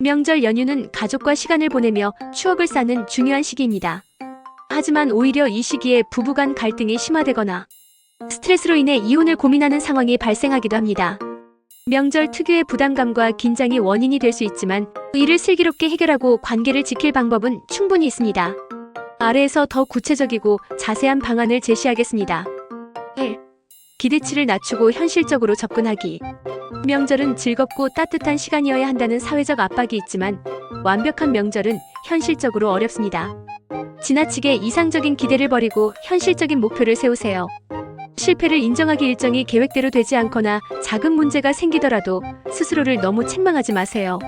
명절 연휴는 가족과 시간을 보내며 추억을 쌓는 중요한 시기입니다. 하지만 오히려 이 시기에 부부간 갈등이 심화되거나 스트레스로 인해 이혼을 고민하는 상황이 발생하기도 합니다. 명절 특유의 부담감과 긴장이 원인이 될 수 있지만 이를 슬기롭게 해결하고 관계를 지킬 방법은 충분히 있습니다. 아래에서 더 구체적이고 자세한 방안을 제시하겠습니다. 1. 기대치를 낮추고 현실적으로 접근하기. 명절은 즐겁고 따뜻한 시간이어야 한다는 사회적 압박이 있지만 완벽한 명절은 현실적으로 어렵습니다. 지나치게 이상적인 기대를 버리고 현실적인 목표를 세우세요. 실패를 인정하기 일정이 계획대로 되지 않거나 작은 문제가 생기더라도 스스로를 너무 책망하지 마세요.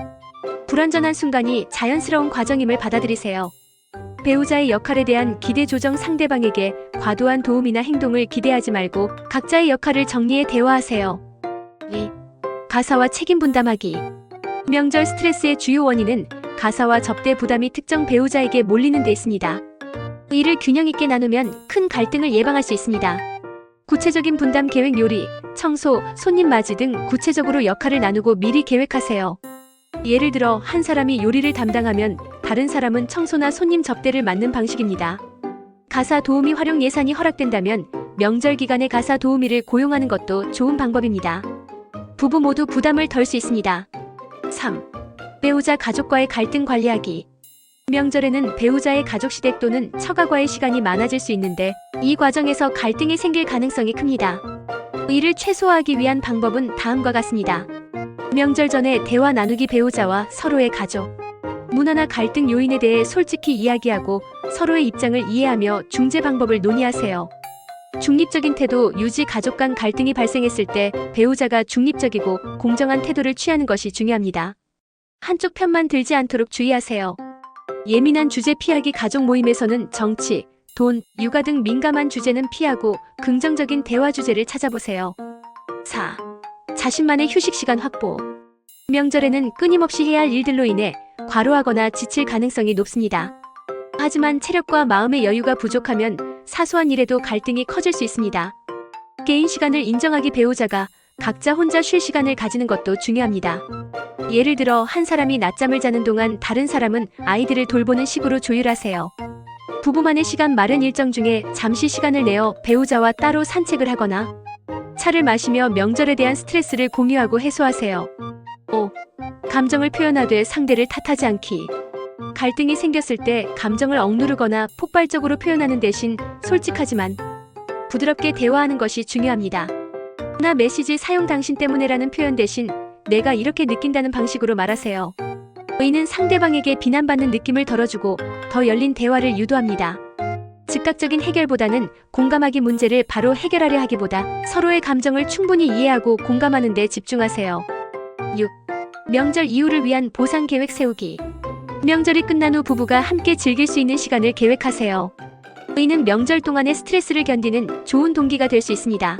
불완전한 순간이 자연스러운 과정임을 받아들이세요. 배우자의 역할에 대한 기대 조정. 상대방에게 과도한 도움이나 행동을 기대하지 말고 각자의 역할을 정리해 대화하세요. 2. 가사와 책임 분담하기. 명절 스트레스의 주요 원인은 가사와 접대 부담이 특정 배우자에게 몰리는 데 있습니다. 이를 균형 있게 나누면 큰 갈등을 예방할 수 있습니다. 구체적인 분담 계획. 요리, 청소, 손님 맞이 등 구체적으로 역할을 나누고 미리 계획하세요. 예를 들어 한 사람이 요리를 담당하면 다른 사람은 청소나 손님 접대를 맡는 방식입니다. 가사 도우미 활용. 예산이 허락된다면 명절 기간에 가사 도우미를 고용하는 것도 좋은 방법입니다. 부부 모두 부담을 덜 수 있습니다. 3. 배우자 가족과의 갈등 관리하기. 명절에는 배우자의 가족 시댁 또는 처가과의 시간이 많아질 수 있는데 이 과정에서 갈등이 생길 가능성이 큽니다. 이를 최소화하기 위한 방법은 다음과 같습니다. 명절 전에 대화 나누기. 배우자와 서로의 가족, 문화나 갈등 요인에 대해 솔직히 이야기하고 서로의 입장을 이해하며 중재 방법을 논의하세요. 중립적인 태도 유지. 가족 간 갈등이 발생했을 때 배우자가 중립적이고 공정한 태도를 취하는 것이 중요합니다. 한쪽 편만 들지 않도록 주의하세요. 예민한 주제 피하기. 가족 모임에서는 정치, 돈, 육아 등 민감한 주제는 피하고 긍정적인 대화 주제를 찾아보세요. 4. 자신만의 휴식 시간 확보. 명절에는 끊임없이 해야 할 일들로 인해 과로하거나 지칠 가능성이 높습니다. 하지만 체력과 마음의 여유가 부족하면 사소한 일에도 갈등이 커질 수 있습니다. 개인 시간을 인정하기. 배우자가 각자 혼자 쉴 시간을 가지는 것도 중요합니다. 예를 들어 한 사람이 낮잠을 자는 동안 다른 사람은 아이들을 돌보는 식으로 조율하세요. 부부만의 시간 마련. 일정 중에 잠시 시간을 내어 배우자와 따로 산책을 하거나 차를 마시며 명절에 대한 스트레스를 공유하고 해소하세요. 5. 감정을 표현하되 상대를 탓하지 않기. 갈등이 생겼을 때 감정을 억누르거나 폭발적으로 표현하는 대신 솔직하지만 부드럽게 대화하는 것이 중요합니다. 나 메시지 사용. 당신 때문에라는 표현 대신 내가 이렇게 느낀다는 방식으로 말하세요. 이는 상대방에게 비난받는 느낌을 덜어주고 더 열린 대화를 유도합니다. 즉각적인 해결보다는 공감하기. 문제를 바로 해결하려 하기보다 서로의 감정을 충분히 이해하고 공감하는 데 집중하세요. 6. 명절 이후를 위한 보상 계획 세우기. 명절이 끝난 후 부부가 함께 즐길 수 있는 시간을 계획하세요. 이는 명절 동안의 스트레스를 견디는 좋은 동기가 될 수 있습니다.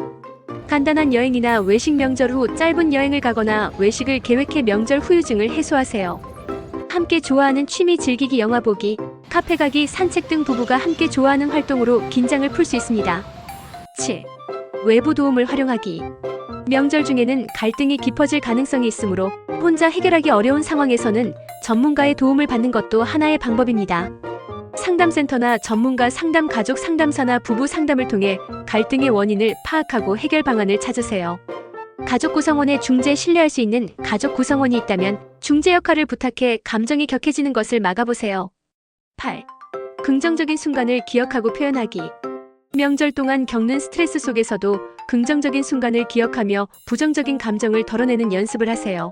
간단한 여행이나 외식. 명절 후 짧은 여행을 가거나 외식을 계획해 명절 후유증을 해소하세요. 함께 좋아하는 취미 즐기기. 영화 보기, 카페 가기, 산책 등 부부가 함께 좋아하는 활동으로 긴장을 풀 수 있습니다. 7. 외부 도움을 활용하기. 명절 중에는 갈등이 깊어질 가능성이 있으므로 혼자 해결하기 어려운 상황에서는 전문가의 도움을 받는 것도 하나의 방법입니다. 상담센터나 전문가 상담, 가족 상담사나 부부 상담을 통해 갈등의 원인을 파악하고 해결 방안을 찾으세요. 가족 구성원의 중재. 신뢰할 수 있는 가족 구성원이 있다면 중재 역할을 부탁해 감정이 격해지는 것을 막아보세요. 8. 긍정적인 순간을 기억하고 표현하기. 명절 동안 겪는 스트레스 속에서도 긍정적인 순간을 기억하며 부정적인 감정을 덜어내는 연습을 하세요.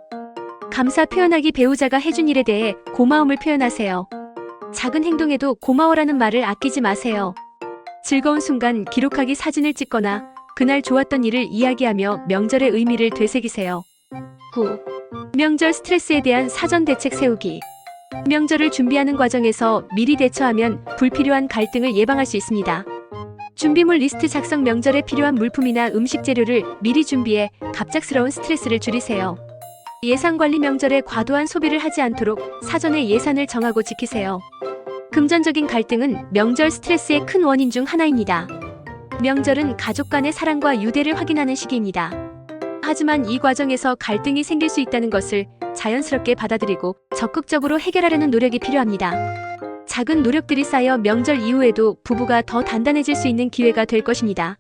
감사 표현하기. 배우자가 해준 일에 대해 고마움을 표현하세요. 작은 행동에도 고마워라는 말을 아끼지 마세요. 즐거운 순간 기록하기. 사진을 찍거나 그날 좋았던 일을 이야기하며 명절의 의미를 되새기세요. 9. 명절 스트레스에 대한 사전 대책 세우기. 명절을 준비하는 과정에서 미리 대처하면 불필요한 갈등을 예방할 수 있습니다. 준비물 리스트 작성. 명절에 필요한 물품이나 음식 재료를 미리 준비해 갑작스러운 스트레스를 줄이세요. 예산 관리. 명절에 과도한 소비를 하지 않도록 사전에 예산을 정하고 지키세요. 금전적인 갈등은 명절 스트레스의 큰 원인 중 하나입니다. 명절은 가족 간의 사랑과 유대를 확인하는 시기입니다. 하지만 하지만 이 과정에서 갈등이 생길 수 있다는 것을 자연스럽게 받아들이고 적극적으로 해결하려는 노력이 필요합니다. 작은 노력들이 쌓여 명절 이후에도 부부가 더 단단해질 수 있는 기회가 될 것입니다.